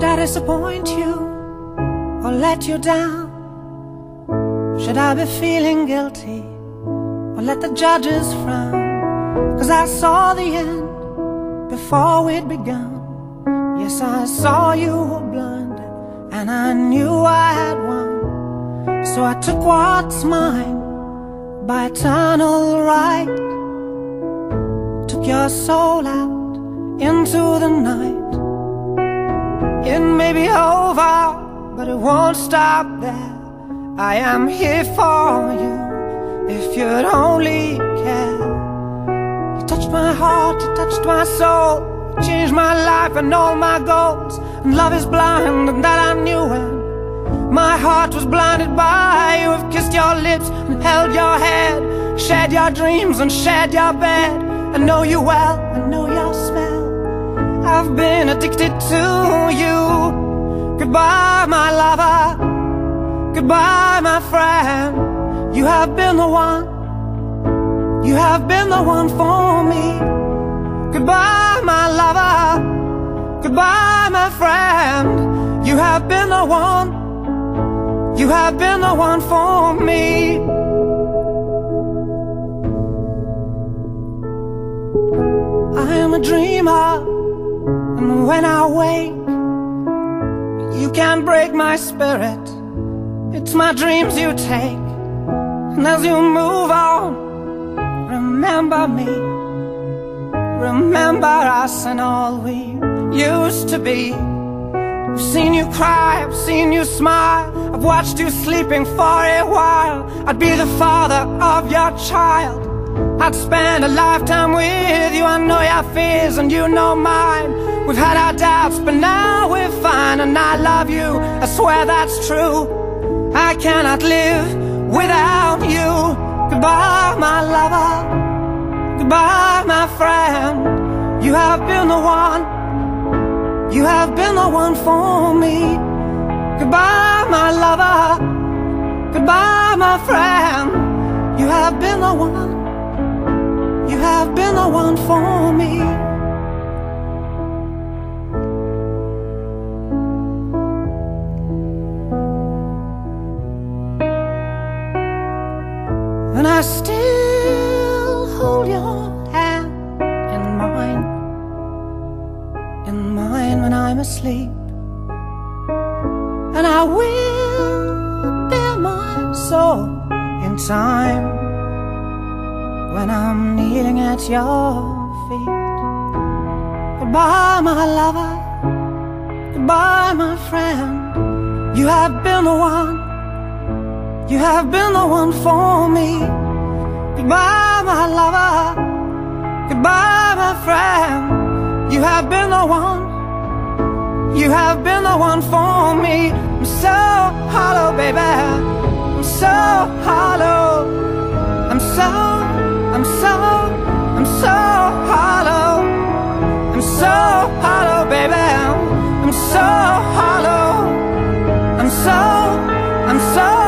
I disappoint you or let you down? Should I be feeling guilty or let the judges frown? 'Cause I saw the end before we'd begun. Yes, I saw you were blind and I knew I had won. So I took what's mine by eternal right, took your soul out into the night. It may be over, but it won't stop there. I am here for you if you'd only care. You touched my heart, you touched my soul, you changed my life and all my goals. And love is blind, and that I knew when my heart was blinded by you. Have kissed your lips and held your head, shared your dreams and shared your bed. I know you well, I know your smell, I've been addicted to you. Goodbye, my lover, goodbye, my friend. You have been the one, you have been the one for me. Goodbye, my lover, goodbye, my friend. You have been the one, you have been the one for me. I am a dreamer, and when I wake, you can't break my spirit. It's my dreams you take. And as you move on, remember me, remember us and all we used to be. I've seen you cry, I've seen you smile, I've watched you sleeping for a while. I'd be the father of your child, I'd spend a lifetime with you. I know your fears and you know mine. We've had our doubts, but now we're fine. And I love you, I swear that's true. I cannot live without you. Goodbye, my lover, goodbye, my friend. You have been the one, you have been the one for me. Goodbye, my lover, goodbye, my friend. You have been the one, you have been the one for me. And I still hold your hand in mine when I'm asleep. And I will bare my soul in time when I'm kneeling at your feet. Goodbye, my lover, goodbye, my friend. You have been the one, you have been the one for me. Goodbye, my lover, goodbye, my friend. You have been the one, you have been the one for me. I'm so hollow, baby, I'm so hollow. I'm so hollow. I'm so hollow, baby, I'm so hollow. I'm so hollow.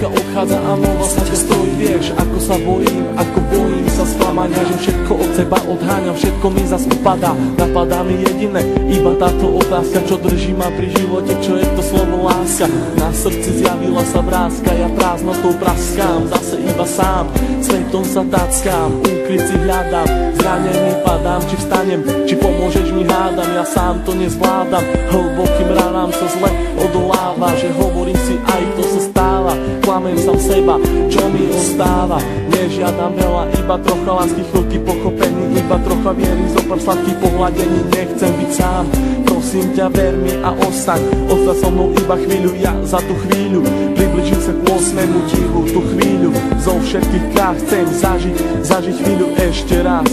Odchádza a nová sa ťa stojí, vieš, ako sa bojím sa sklamania, že všetko od seba odháňam, všetko mi zas upadá, napadá mi jediné, iba táto otázka, čo drží ma pri živote, čo je to slovo láska. Na srdci zjavila sa vrástka, ja prázdnotou praskám, zase iba sám, svetom sa tackám, úkryt si hľadám, zranený padám, či vstanem, či pomôžeš mi hádam, ja sám to nezvládam, hlbokým ranám sa zle odoláva, že hovorím si, aj to sa stáva. klamem sám seba, čo mi ostáva. Nežiadam veľa, iba trocha lásky, chvíľky pochopení, iba trocha viery, zopár sladkých pohľadení. Nechcem byť sám, prosím ťa, ver mi a ostaň so mnou iba chvíľu, ja za tú chvíľu približím sa k 8. tichu. Tú chvíľu zo všetkých krát chcem zažiť chvíľu ešte raz.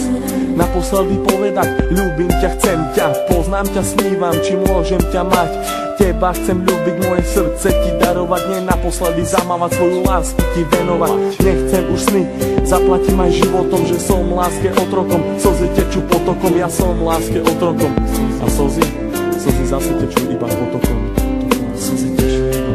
Naposledy povedať, ľúbim ťa, chcem ťa, poznám ťa, snívam, či môžem ťa mať. Teba chcem ľúbiť, moje srdce ti darovať, nie naposledy zamávať, svoju lásku ti venovať. Nechcem už sny, zaplatím aj životom, že som láske otrokom. Slzy tečú potokom, ja som láske otrokom. A slzy zase tečú iba potokom. Slzy tečú iba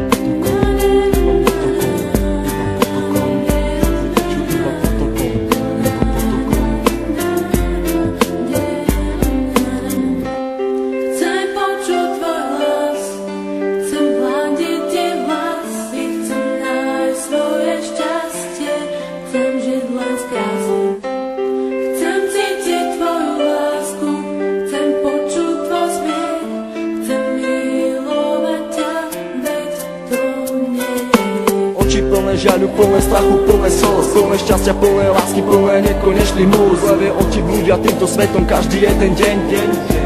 žiaľu, plné strachu, plné slz, plné šťastia, plné lásky, plné nekonečný múz. Levé oči blúdia týmto svetom každý jeden deň.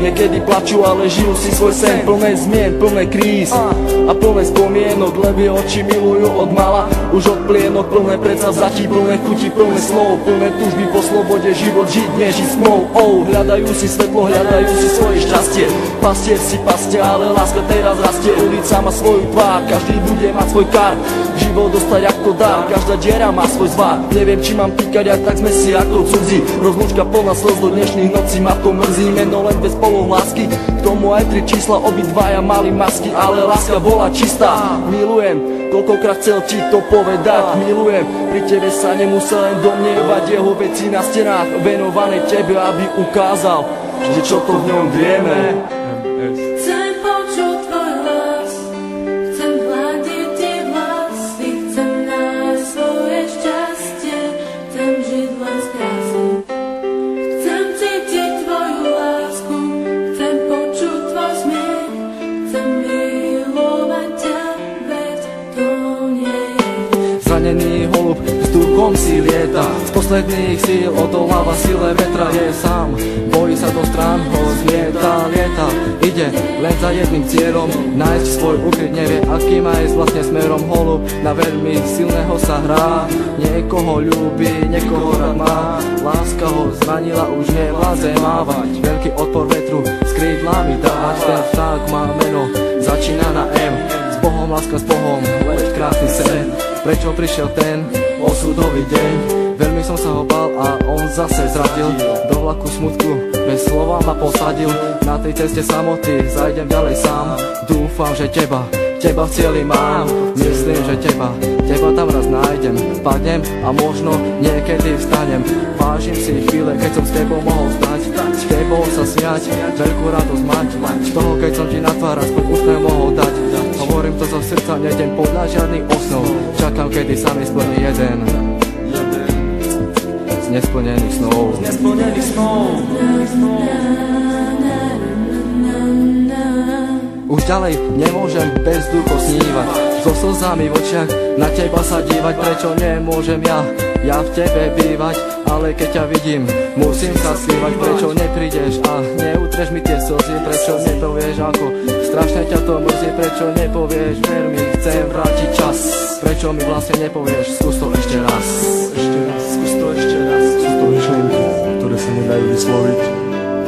Niekedy plačú, ale žijú si svoj sen. Plné zmien, plné kríz a plné spomienok. Levé oči milujú od mala, už od plienok. Plné predsavzatí, plné chuti, plné snov, plné túžby po slobode, život žiť, nežiť s tmou. Hľadajú si svetlo, hľadajú si svoje šťastie. Pastier si pastia, ale láska teraz rastie. Ulica má svoju tvár, každý bude mať svoj kar. Život dostať ako dar, každá diera má svoj zvar. Neviem, či mám týkať, ak tak sme si ako cudzí. Rozlúčka plná slz do dnešných nocí, ma to mrzí. Meno len bez polohlasky, k tomu aj 3 čísla, obidvaja mali masky, ale láska bola čistá. Milujem, koľkokrát chcel ti to povedať. Milujem, pri tebe sa nemusel len domnievať. Jeho veci na stenách venované tebe, aby ukázal, že čo to v ňom vieme. Zranený holub s túrkom si lieta, z posledných síl odoláva sile vetra. Je sám, bojí sa do strán, ho zmieta, lieta. Ide len za jedným cieľom, nájsť svoj ukryt, nevie aký má ísť vlastne smerom. Holub na veľmi silného sa hrá, niekoho ľúbi, niekoho rád má. Láska ho zranila, už nevládze mávať, veľký odpor vetru s krídlami dávať. Ten vták má meno, začína na M, s Bohom, láska s Bohom, leď krásny sen. Prečo prišiel ten osudový deň? Veľmi som sa ho bál a on zase zradil. Do vlaku smutku bez slova ma posadil. Na tej ceste samoty zajdem ďalej sám. Dúfam, že teba v cieli mám. Myslím, že teba tam raz nájdem. Padnem a možno niekedy vstanem. Vážim si chvíle, keď som s tebou mohol stať, s tebou sa smiať, veľkú radosť mať. Z toho, keď som ti na tvár aspoň úsmev mohol dať. Hovorím to zo srdca, nejdem podľa žiadnych osnov. Čakám, kedy sa mi splní jeden z nesplnených snov. Už ďalej nemôžem bez ducho snívať, so slzami v očiach na teba sa dívať. Prečo nemôžem ja v tebe bývať? Ale keď ťa vidím, musím sa skrývať. Prečo neprídeš a neutreš mi tie slzy? Prečo nepovieš, ako strašne ťa to mrzí? Prečo nepovieš, ver mi, chcem vrátiť čas? Prečo mi vlastne nepovieš, skús to ešte raz? Skús to ešte raz. Sú to myšlienky, ktoré sa nedajú vysloviť.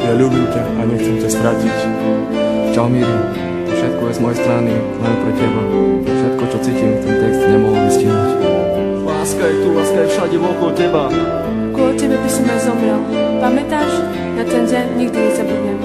Ja ľúbim ťa a nechcem ťa stratiť. Čau Míri, všetko je z mojej strany, len pre teba. Všetko, čo cítim, ten text nemohol vystihnúť. Láska je tu, láska je všade okolo teba. Kvôli tebe by som aj zomrel. Pamätáš? Na ten deň nikdy nezabudnem.